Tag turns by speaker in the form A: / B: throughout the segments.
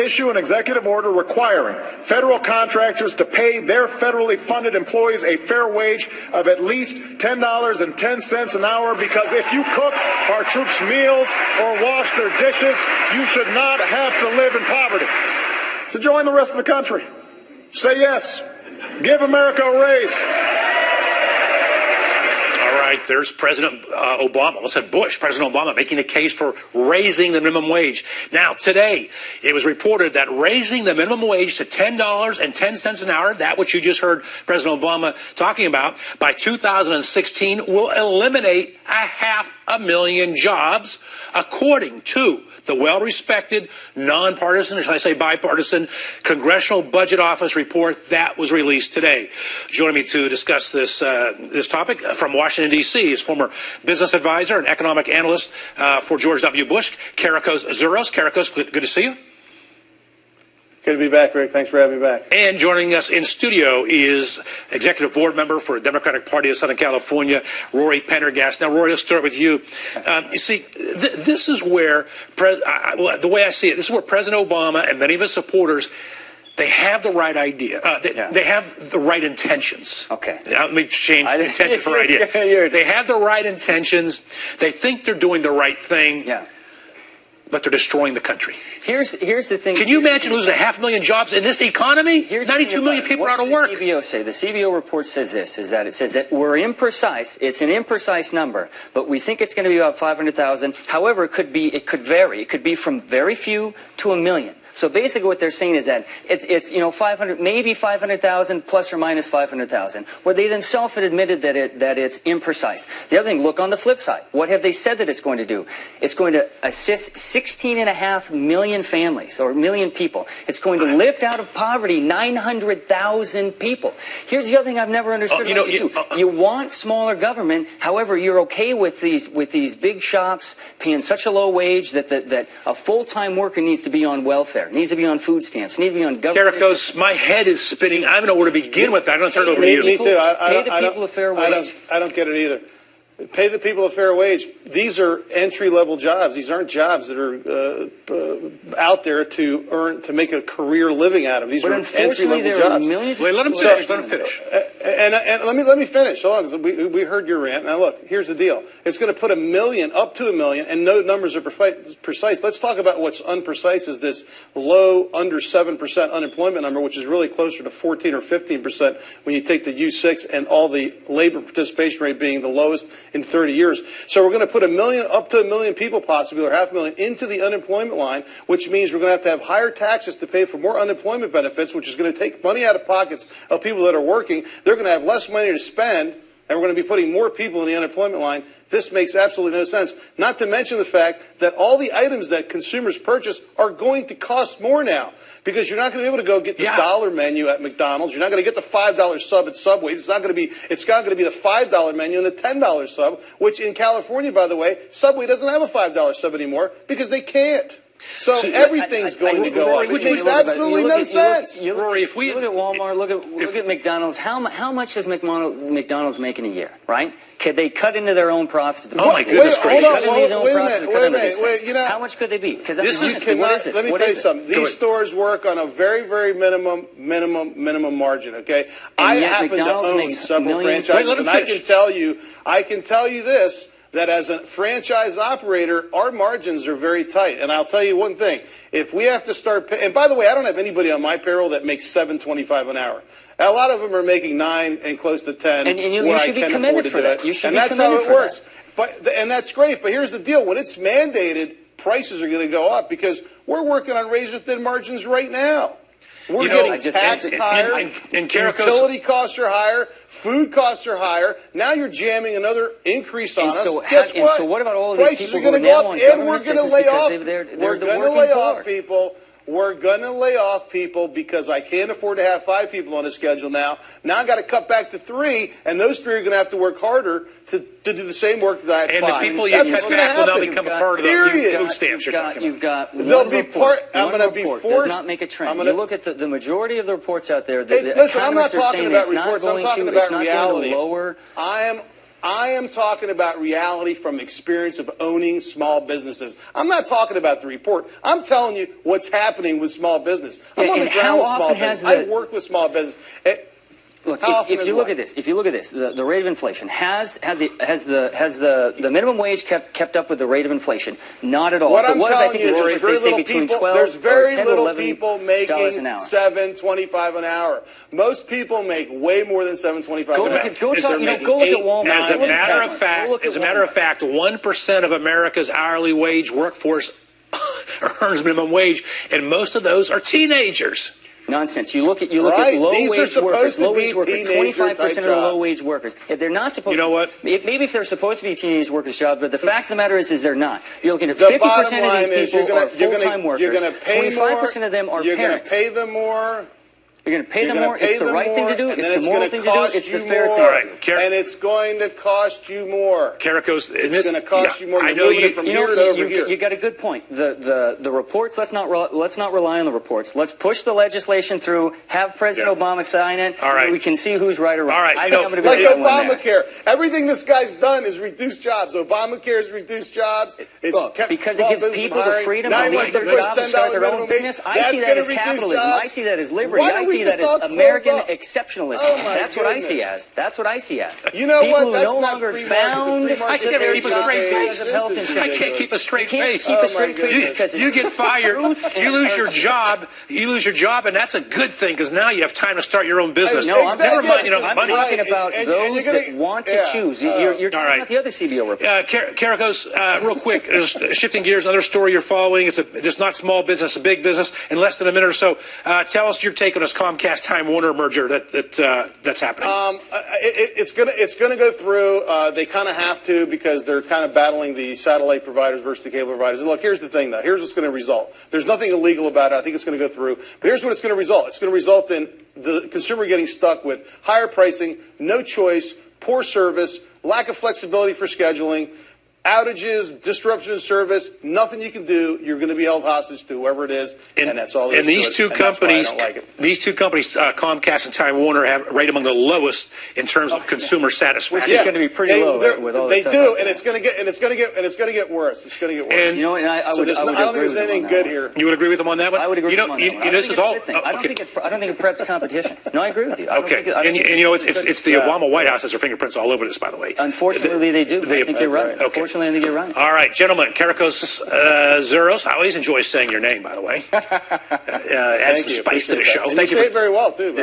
A: issue an executive order requiring federal contractors to pay their federally funded employees a fair wage of at least $10.10 an hour, because if you cook our troops' meals or wash their dishes, you should not have to live in poverty. So join the rest of the country. Say yes. Give America a raise.
B: All right, there's President Obama, almost said Bush, President Obama making a case for raising the minimum wage. Now, today, it was reported that raising the minimum wage to $10.10 an hour, that which you just heard President Obama talking about, by 2016 will eliminate 500,000 jobs, according to the well-respected, nonpartisan, or should I say bipartisan, Congressional Budget Office report that was released today. Joining me to discuss this topic from Washington, D.C. is former business advisor and economic analyst for George W. Bush, Kereakos Zuras. Kereakos, good to see you.
C: Good to be back, Rick. Thanks for having me back.
B: And joining us in studio is Executive Board Member for the Democratic Party of Southern California, Rory Pendergast. Now, Rory, let's start with you. You see, this is where, the way I see it, this is where President Obama and many of his supporters, they have the right idea. They have the right intentions.
D: Okay.
B: Let me change intention for idea. They have the right intentions. They think they're doing the right thing.
D: Yeah.
B: But they're destroying the country.
D: Here's the thing.
B: Can you imagine losing 500,000 jobs in this economy? 92 million people are out of work.
D: What does the CBO say? The CBO report says this, is that it says that we're imprecise. It's an imprecise number, but we think it's going to be about 500,000. However, it could vary. It could be from very few to 1 million. So basically what they're saying is that it's 500, maybe 500,000 plus or minus 500,000, where they themselves had admitted that it's imprecise. The other thing, look on the flip side. What have they said that it's going to do? It's going to assist 16.5 million families, or million people. It's going to lift out of poverty 900,000 people. Here's the other thing I've never understood about you too. You want smaller government, however, you're okay with these big shops paying such a low wage that a full-time worker needs to be on welfare. Needs to be on food stamps. Needs to be on government.
B: Kereakos, my head is spinning. I don't know where to begin with that. I'm going to turn it over to you.
C: Me too.
D: Pay the people a fair wage.
C: I don't get it either. Pay the people a fair wage. These are entry-level jobs. These aren't jobs that are out there to make a career living out of. These are entry-level jobs.
B: Let him finish. Let him finish.
C: And let me finish. Hold on, because we heard your rant. Now look, here's the deal. It's going to put 1 million, up to 1 million, and no numbers are precise. Let's talk about what's unprecise. Is this low, under 7% unemployment number, which is really closer to 14 or 15% when you take the U6 and all the labor participation rate being the lowest in 30 years. So we're going to put 1 million, up to 1 million people possibly, or 500,000, into the unemployment line, which means we're going to have higher taxes to pay for more unemployment benefits, which is going to take money out of pockets of people that are working. They're going to have less money to spend, and we're going to be putting more people in the unemployment line. This makes absolutely no sense. Not to mention the fact that all the items that consumers purchase are going to cost more now, because you're not going to be able to go get the dollar menu at McDonald's. You're not going to get the $5 sub at Subway. It's going to be the $5 menu and the $10 sub, which in California, by the way, Subway doesn't have a $5 sub anymore because they can't. So everything's going to go up. It makes absolutely no sense.
D: Rory, if we look at Walmart, look at McDonald's, how much does McDonald's make in a year, right? Could they cut into their own profits?
B: Oh my goodness gracious!
C: Wait, you know,
D: how much could they be? Because
C: this is let me tell you something. These stores work on a very, very minimum margin. Okay, I happen to own several franchises, and I can tell you this. That as a franchise operator, our margins are very tight. And I'll tell you one thing. If we have to start and by the way, I don't have anybody on my payroll that makes $7.25 an hour. A lot of them are making 9 and close to 10.
D: And you should be commended for that.
C: And that's how it works. And that's great. But here's the deal. When it's mandated, prices are going to go up because we're working on razor-thin margins right now. We're getting taxed higher, and utility costs are higher, food costs are higher. Now you're jamming another increase on us. Guess what?
D: So what about all of these people who are now on government assistance because they're the working poor?
C: We're going to lay off people because I can't afford to have 5 people on a schedule now. Now I've got to cut back to 3, and those 3 are going to have to work harder to do the same work that I had 5.
B: And the people you cut back will now become a part of the food stamps you're talking
D: about.
C: They'll be part. I'm going to be forced.
D: Does not make a trend. You look at the majority of the reports out there.
C: Listen, I'm not talking about reports. I'm talking about reality. I am talking about reality from experience of owning small businesses. I'm not talking about the report. I'm telling you what's happening with small business. I'm on the ground with small business. I work with small business.
D: Look, if you look at this, the rate of inflation has the minimum wage kept up with the rate of inflation? Not at all.
C: What
D: if
C: I'm
D: it was,
C: telling
D: I think
C: you
D: it
C: is
D: was, they say between 12
C: there's very
D: or 10
C: little
D: to $11
C: people making
D: an hour.
C: $7.25 an hour. Most people make way more than $7.25 an hour.
D: Go look at Walmart.
B: As a matter of fact, 1% of America's hourly wage workforce earns minimum wage, and most of those are teenagers.
D: Nonsense. You look at low-wage workers. 25% of the low-wage workers. If they're not supposed maybe if they're supposed to be teenage workers' jobs, but the fact of the matter is they're not. You're looking at 50% of these people are full-time workers. 25% of them are parents.
C: You're going to pay them more.
D: You're going to pay them more. It's the right thing to do. It's the moral thing to do. It's the fair thing.
C: Right. And it's going to cost you more.
B: Kereakos,
C: it's going to cost you more.
B: I know you.
D: You got a good point. The reports. Let's not rely on the reports. Let's push the legislation through. Have President Obama sign it.
B: All right.
D: We can see who's right or wrong.
B: All right.
D: I think I'm going to be
C: like
D: the one there.
C: Obamacare. Everything this guy's done is reduce jobs. Obamacare has reduced jobs.
D: Because it gives people the freedom to leave their jobs and start their own business. I see that as capitalism. I see that as liberty. I see that as American exceptionalism. That's what I see as. That's what I see as.
C: You know
D: people
C: what? That's
D: who no
C: not
D: longer
C: free
D: found.
B: I can't keep a straight face. I can't keep a straight face.
D: Keep a straight face because
B: you get fired. You lose your job. You lose your job, and that's a good thing because now you have time to start your own business.
D: No,
B: never mind.
D: I'm talking about those that want to choose. You're talking about the other CBO report.
B: Kereakos, real quick, shifting gears. Another story you're following. It's just not small business, a big business. In less than a minute or so, tell us your take on this Comcast Time Warner merger that's happening.
C: It's gonna go through. They kind of have to because they're kind of battling the satellite providers versus the cable providers. And look, here's the thing, though. Here's what's going to result. There's nothing illegal about it. I think it's going to go through. But here's what it's going to result. It's going to result in the consumer getting stuck with higher pricing, no choice, poor service, lack of flexibility for scheduling, outages, disruption of service, nothing you can do. You're going to be held hostage to whoever it is, and that's all.
B: And these two companies, Comcast and Time Warner, have rate among the lowest in terms of consumer satisfaction.
D: Which is going to be pretty low with all this stuff.
C: They do, and it's going to get worse. It's going to get worse.
D: And, I don't think
C: there's anything good here.
B: You would agree with them on that one?
D: I would agree with them on that one.
B: This is all.
D: I don't think it preps competition. No, I agree with you.
B: Okay, and it's the Obama White House has their fingerprints all over this, by the way.
D: Unfortunately, they do. I think you're right.
B: Okay.
D: I think you're right.
B: All right, gentlemen, Kereakos Zuras. I always enjoy saying your name, by the way. Adds some spice to the show.
C: Thank you. You say it very well, too.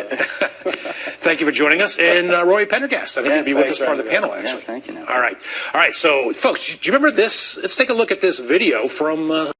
B: Thank you for joining us. And Rory Pendergast, I think you'll be with us part of the panel, actually.
D: Yeah, thank you.
B: All right. So, folks, do you remember this? Let's take a look at this video from